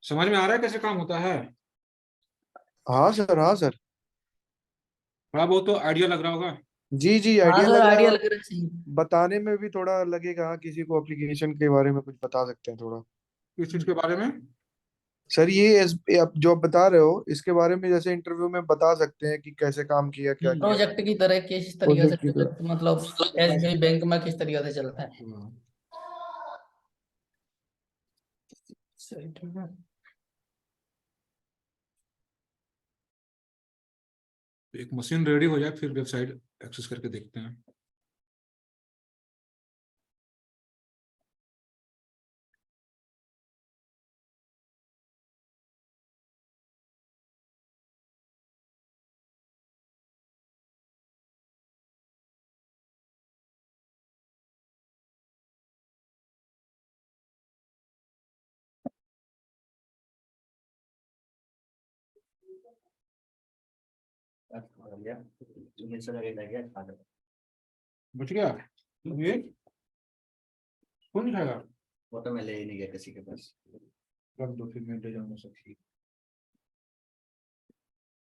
समझ में आ रहा है कैसे काम होता है? हाँ सर, हाँ सर। थोड़ा बहुत तो आइडिया लग रहा होगा। जी जी, हाँ आइडिया सर लग रहा है, आइडिया और लग रहा है सही। बताने में भी थोड़ा लगेगा, हाँ, किसी को एप्लीकेशन के बारे में कुछ बता सकते हैं थोड़ा। किस चीज के बारे में? सर ये आप जो आप बता रहे हो इसके बारे में, जैसे इंटरव्यू में बता सकते हैं कि कैसे काम किया, क्या किया। प्रोजेक्ट की तरह किस तरीके से प्रोजेक्ट की तरह। प्रोजेक्ट मतलब एसबीआई बैंक में किस तरीके से चलता है। हाँ। सही ठीक है। एक मशीन रेडी हो जाए फिर वेबसाइट एक्सेस करके देखते हैं। हो गया, तुम्हें से लगे गया खा लो। बच गया ये? कौन नहीं खाएगा? वो तो मैं ले ही नहीं गया किसी के पास। रख दो फिर मैं ले जाऊंगा सब। ठीक,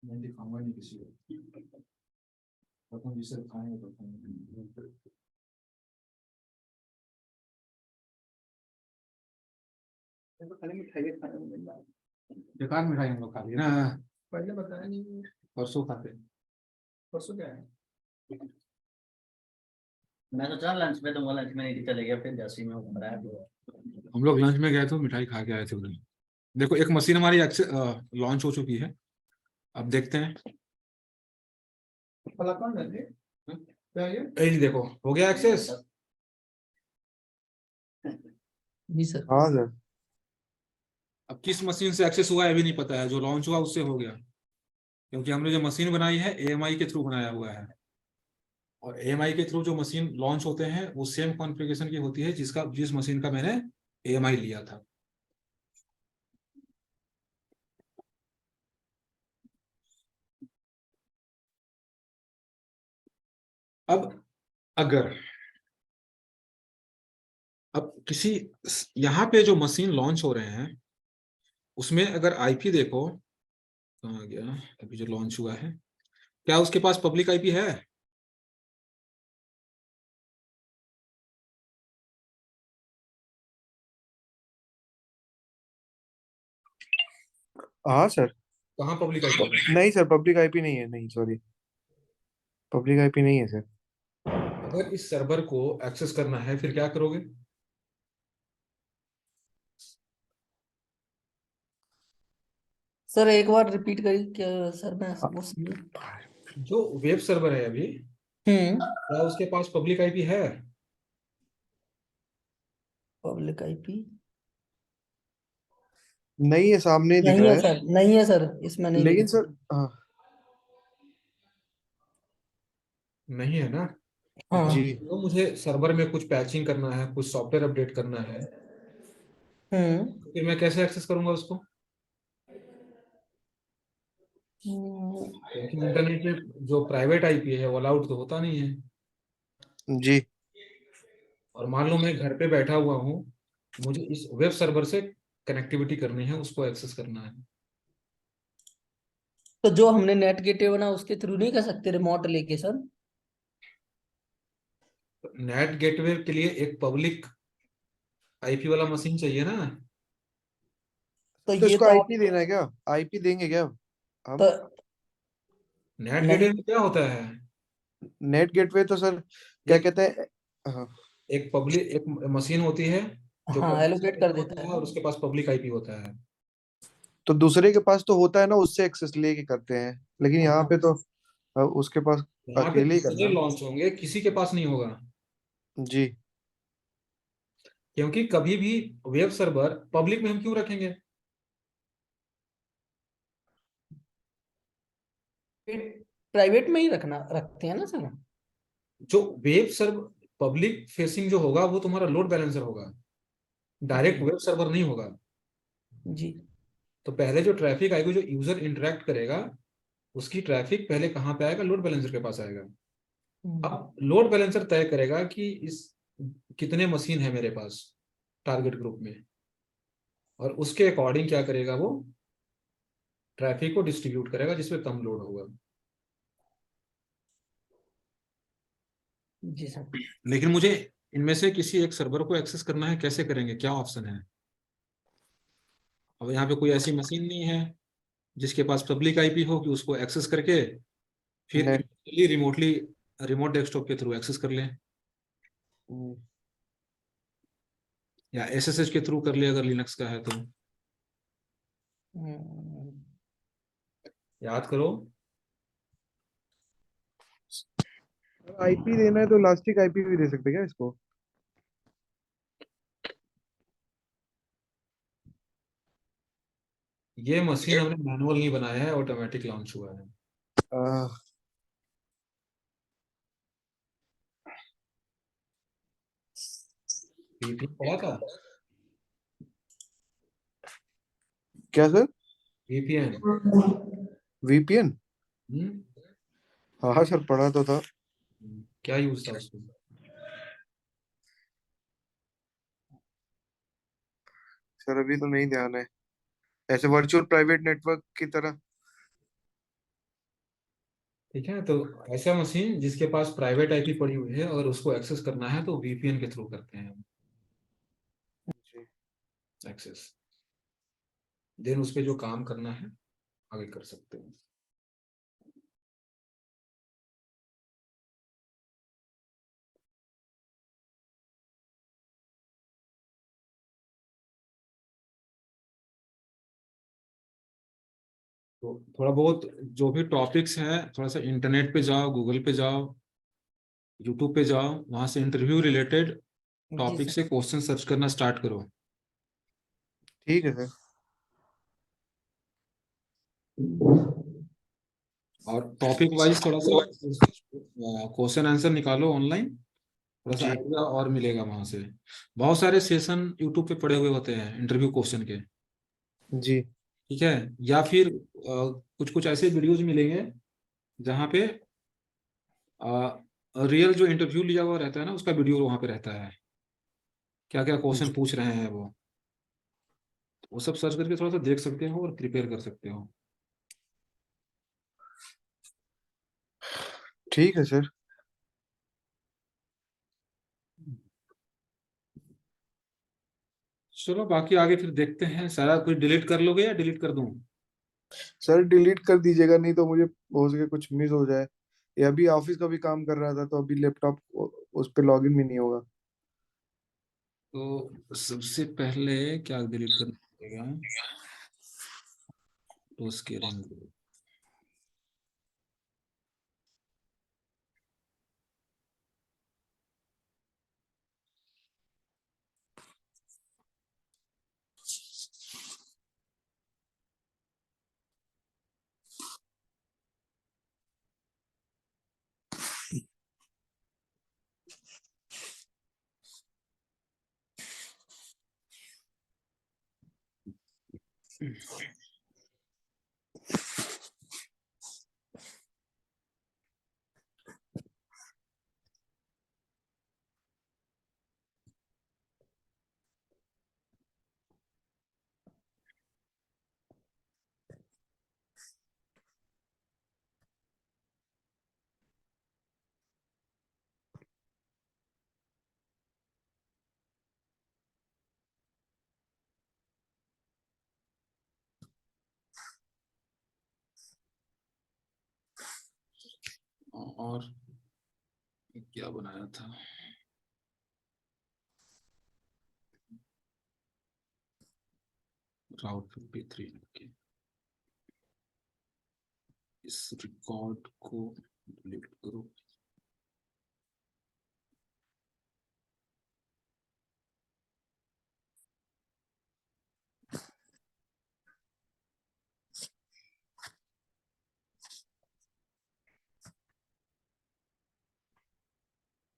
मैं दिखाऊंगा नहीं किसी को। अपन जिसे खाएंगे तो खाएंगे। तो खाली मिठाई खाने में मिल रहा है। बेकार मिठाई हम लोग खा लिए ना। पहले बताया नहीं। परसों खाते। परसों क्या है? मैं तो चला लंच में, तो लंच में नहीं चले गया, फिर जैसे ही मैं घूम रहा है तो हम लोग लंच में गए थे मिठाई खा के आए थे उधर। देखो एक मशीन हमारी लॉन्च हो चुकी है। अब देखते हैं। भला कौन है ये? क्या है ये? ए जी देखो हो गया एक्सेस। जी सर। हाँ सर। अब किस मशीन से एक्सेस हुआ है अभी नहीं पता है, जो लॉन्च हुआ उससे हो गया। क्योंकि हमने जो मशीन बनाई है एएमआई के थ्रू बनाया हुआ है। और एएमआई के थ्रू जो मशीन लॉन्च होते हैं वो सेम कॉन्फ़िगरेशन की होती है जिस मशीन का मैंने एएमआई लिया था। अब अगर अब किसी यहाँ पे जो मशीन लॉन्च हो रहे हैं उसमें अगर आईपी देखो कहाँ गया अभी जो लॉन्च हुआ है, क्या उसके पास पब्लिक आईपी है? हाँ सर। कहाँ पब्लिक आईपी है? नहीं सर, पब्लिक आईपी नहीं है, नहीं सॉरी। पब्लिक आईपी नहीं है सर। अगर इस सर्वर को एक्सेस करना है फिर क्या करोगे? सर एक बार रिपीट करिए क्या सर, मैं वो जो वेब सर्वर है अभी, क्या उसके पास पब्लिक आईपी है? पब्लिक आईपी नहीं है, सामने ही दिख नहीं रहा है है। सर, नहीं है सर, इसमें नहीं लेकिन दिख सर हाँ नहीं है ना? रहा। हाँ। जी तो मुझे सर्वर में कुछ पैचिंग करना है, कुछ सॉफ्टवेयर अपडेट करना है, तो फिर मैं कैसे एक्सेस करूंगा उसको? हम्म, क्योंकि इंटरनेट में जो प्राइवेट आईपी है वो अलाउड तो होता नहीं है। जी। और मान लो मैं घर पे बैठा हुआ हूँ, मुझे इस वेब सर्वर से कनेक्टिविटी करनी है, उसको एक्सेस करना है। तो जो हमने नेट गेटवे बना उसके थ्रू नहीं कर सकते रिमोट लेके सर? नेट गेटवे के लिए एक पब्लिक आईपी वाला मशीन चाहिए ना। तो तो ये इसको तो आईपी आप, देना है क्या? आईपी देंगे क्या तो हम? नेट नहीं, गेटवे में क्या होता है? नेट गेटवे तो सर क्या एक कहते हैं? हाँ एक पब्लिक एक मशीन होती है जो हाँ एलोकेट कर पब्लिक देता होता है, है। और उसके पास पब्लिक आईपी होता है। तो दूसरे के पास तो होता है ना, उससे एक्सेस लेके करते हैं, लेकिन यहाँ हाँ पे तो उसके पास यहाँ पे अकेले ही करना दूसरे है ना। लॉन्च होंगे, किसी के पास नहीं होगा। जी क्योंकि कभी भी वेब सर्वर पब्लिक में हम क्यों रखेंगे? प्राइवेट में ही रखते हैं ना सर। जो वेब सर्वर पब्लिक फेसिंग जो होगा वो तुम्हारा लोड बैलेंसर होगा, डायरेक्ट जी वेब सर्वर नहीं होगा। जी। तो पहले जो ट्रैफिक आएगी, जो यूजर इंटरेक्ट करेगा, उसकी ट्रैफिक पहले कहाँ पे आएगा? लोड बैलेंसर के पास आएगा। अब लोड बैलेंसर तय करेगा कि इस कितने मशीन है मेरे पास टारगेट ग्रुप में, और उसके अकॉर्डिंग क्या करेगा वो? ट्रैफिक को डिस्ट्रीब्यूट करेगा जिसमें कम लोड होगा। जी सर। लेकिन मुझे इनमें से किसी एक सर्वर को एक्सेस करना है, कैसे करेंगे? क्या ऑप्शन है? अब यहाँ पे कोई ऐसी मशीन नहीं है जिसके पास पब्लिक आईपी हो कि उसको एक्सेस करके फिर नेट रिमोटली रिमोट डेस्कटॉप के थ्रू एक्सेस कर लें, या एसएसएच के थ्रू कर ले अगर लिनक्स का है तो। याद करो। आईपी देना है तो इलास्टिक आईपी भी दे सकते हैं क्या इसको? ये मशीन हमने मैनुअल नहीं बनाया है, ऑटोमेटिक लॉन्च हुआ है। आ, वीपीएन पढ़ा था? क्या सर? वीपीएन। वीपीएन? हम्म। हाँ सर, पढ़ा तो था। क्या यूज था उसको? सर अभी तो नहीं ध्यान है, ऐसे वर्चुअल प्राइवेट नेटवर्क की तरह। ठीक है, तो ऐसा मशीन जिसके पास प्राइवेट आईपी पड़ी हुई है, अगर उसको एक्सेस करना है तो वीपीएन के थ्रू करते हैं जी एक्सेस। देन उस पे जो काम करना है आगे कर सकते हैं। तो थोड़ा बहुत जो भी टॉपिक्स हैं, थोड़ा सा इंटरनेट पे जाओ, गूगल पे जाओ, यूट्यूब पे जाओ, वहां से इंटरव्यू रिलेटेड जी टॉपिक सर। से क्वेश्चन सर्च करना स्टार्ट करो। ठीक है सर। और टॉपिक वाइज थोड़ा सा क्वेश्चन आंसर निकालो ऑनलाइन, थोड़ा सा जी आइडिया और मिलेगा वहां से। बहुत सारे सेशन यूट्यूब पे पड़े हुए होते हैं इंटरव्यू क्वेश्चन के। जी ठीक है। या फिर कुछ कुछ ऐसे वीडियोज मिलेंगे जहाँ पे रियल जो इंटरव्यू लिया हुआ रहता है ना, उसका वीडियो वहाँ पे रहता है, क्या क्या क्वेश्चन जी पूछ रहे हैं वो सब सर्च करके थोड़ा सा देख सकते हो और प्रिपेयर कर सकते हो। ठीक है सर। चलो बाकी आगे फिर देखते हैं। सारा कुछ डिलीट कर लोगे या डिलीट कर दूं? सर डिलीट कर दीजिएगा, नहीं तो मुझे हो सके कुछ मिस हो जाए, ये अभी ऑफिस का भी काम कर रहा था, तो अभी लैपटॉप उस पे लॉगिन भी नहीं होगा। तो सबसे पहले क्या डिलीट करना पड़ेगा, तो स्केलिंग और क्या बनाया था, राउट 53 इस रिकॉर्ड को डिलीट करो।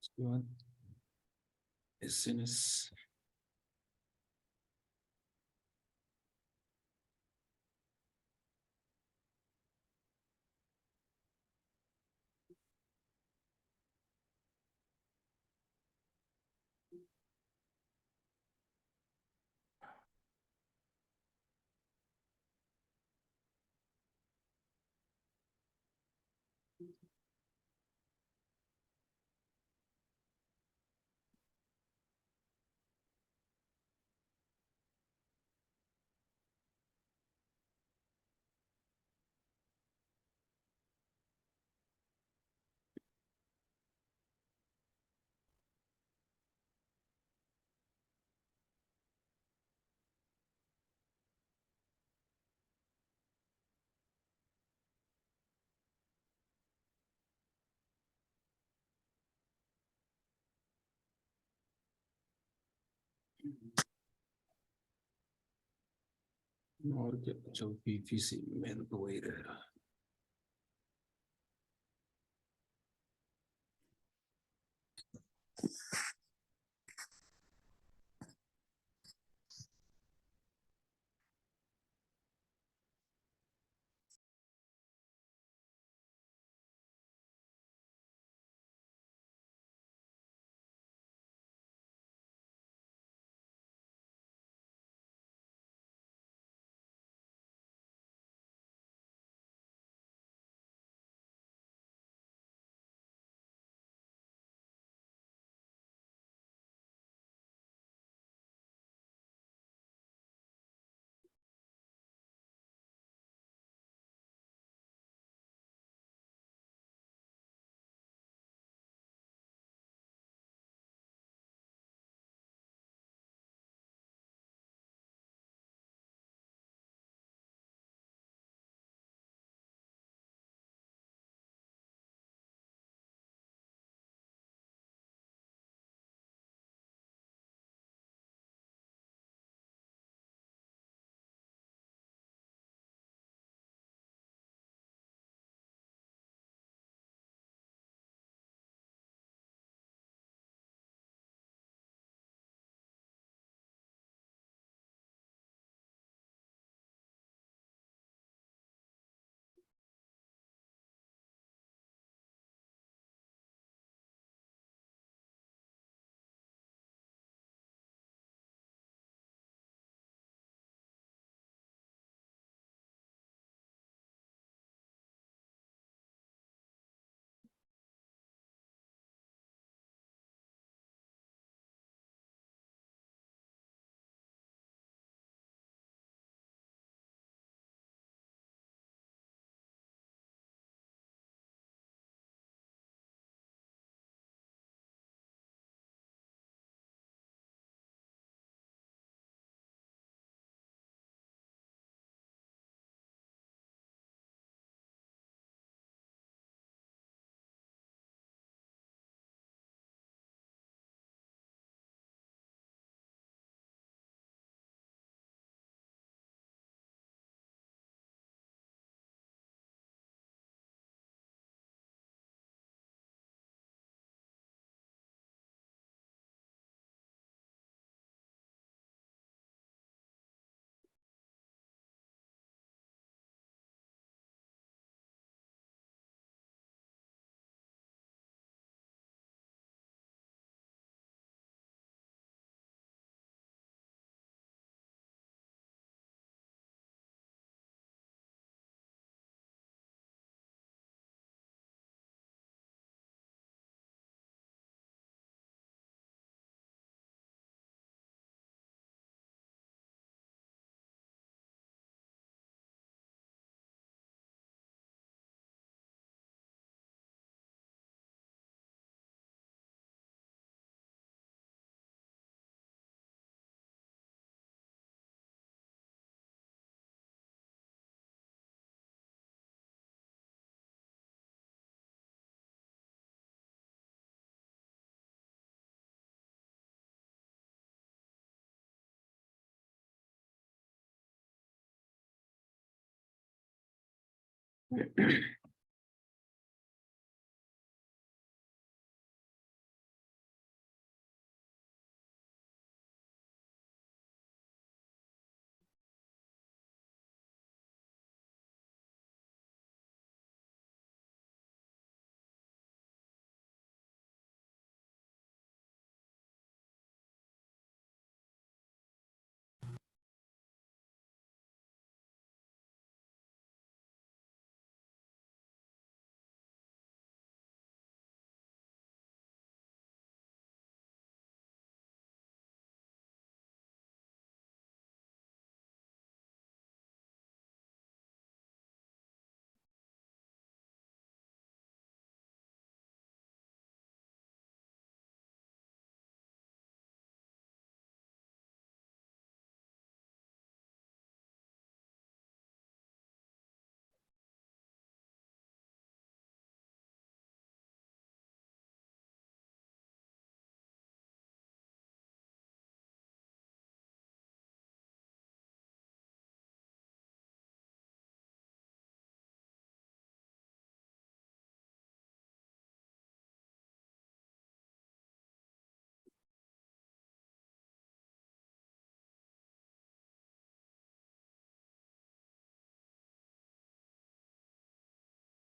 उसके बाद एसएनएस और क्या, अच्छा पीपीसी मेन तो वही रहेगा।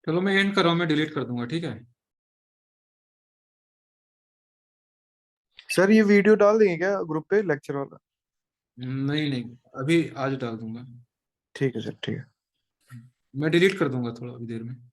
चलो मैं एंड कर रहा हूँ, मैं डिलीट कर दूंगा, ठीक है। सर ये वीडियो डाल देंगे क्या ग्रुप पे लेक्चर वाला? नहीं नहीं, अभी आज डाल दूंगा। ठीक है सर, ठीक है। मैं डिलीट कर दूंगा थोड़ा अभी देर में।